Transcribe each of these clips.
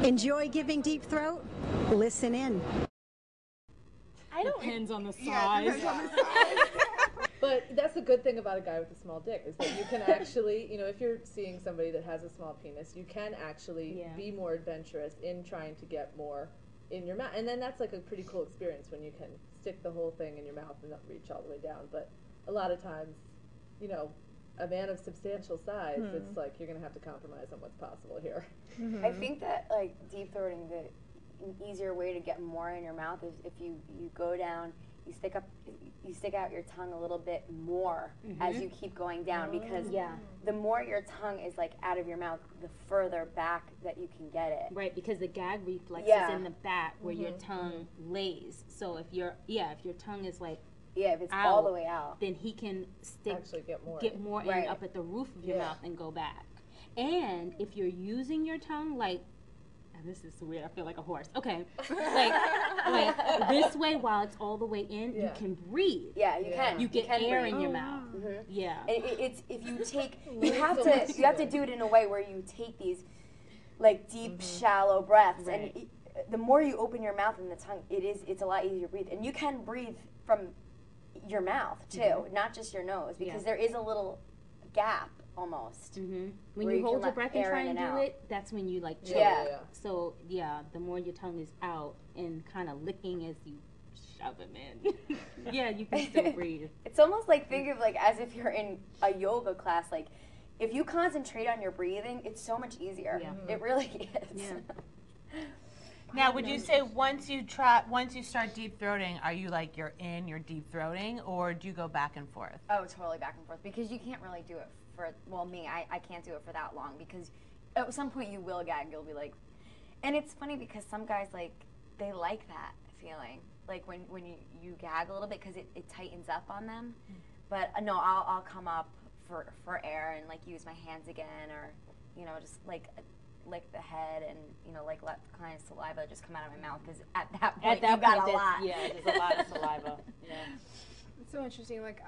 Enjoy giving deep throat? Listen in. Depends on the size. Yeah, depends on the size. But that's the good thing about a guy with a small dick is that you can actually, you know, if you're seeing somebody that has a small penis, you can actually be more adventurous in trying to get more in your mouth. And then that's like a pretty cool experience when you can stick the whole thing in your mouth and not reach all the way down. But a lot of times, you know, a man of substantial size, it's like you're going to have to compromise on what's possible here. I think that, like, deep throating, an easier way to get more in your mouth is if you go down, you stick out your tongue a little bit more as you keep going down, because the more your tongue is like out of your mouth, the further back that you can get it. Right, because the gag reflex is in the back where your tongue lays. So if your tongue is like if it's out, all the way out, then he can get more in up at the roof of your mouth and go back. And if you're using your tongue like, and this is weird, I feel like a horse. Okay, like this way while it's all the way in, you can breathe. Yeah, you can. You get air in your mouth. Yeah. It's if you take, you have to do it in a way where you take these like deep, shallow breaths, and the more you open your mouth and the tongue, it's a lot easier to breathe, and you can breathe from your mouth too, not just your nose, because there is a little gap almost. When you hold your breath and try and do it, that's when you like choke. So the more your tongue is out and kind of licking as you shove them in, you can still breathe. It's almost like, think of like as if you're in a yoga class. Like if you concentrate on your breathing, it's so much easier. It really is. Now, would you say once you start deep throating, are you like you're deep throating, or do you go back and forth? Oh, totally back and forth, because you can't really do it for, well, me, I can't do it for that long, because at some point you will gag. You'll be like, and it's funny because some guys, like, they like that feeling, like when you gag a little bit, because it tightens up on them. But no, I'll come up for air and like use my hands again, or you know, just like lick the head and, you know, like let the kind of saliva just come out of my mouth, because at that point you got a lot. Yeah, there's a lot of saliva. It's so interesting. Like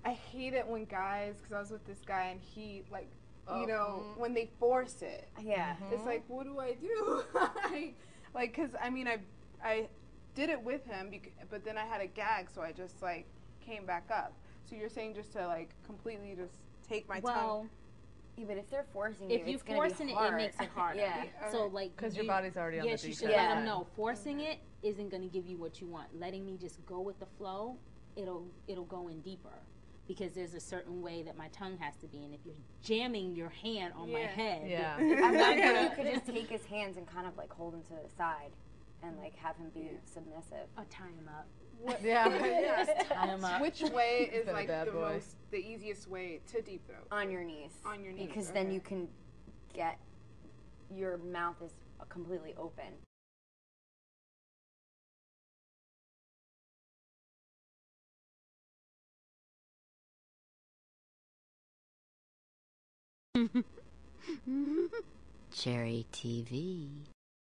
I hate it when guys, because I was with this guy and he like, you know, when they force it. It's like, what do I do? like, because I mean, I did it with him, but then I had a gag, so I just like came back up. So you're saying just to like completely just take my tongue. Yeah, but if they're forcing if you're forcing it, it makes it harder. So like, because your body's already on the deep. You should let them know. Forcing it isn't going to give you what you want. Letting me just go with the flow, it'll go in deeper, because there's a certain way that my tongue has to be. And if you're jamming your hand on my head, I'm not gonna. You could just take his hands and kind of like hold him to the side, and like have him be submissive. Or tie him up. Just tie him up. Which way is like the easiest way to deep throat? On your knees. On your knees. Because then you can get, your mouth is completely open. Cherry TV.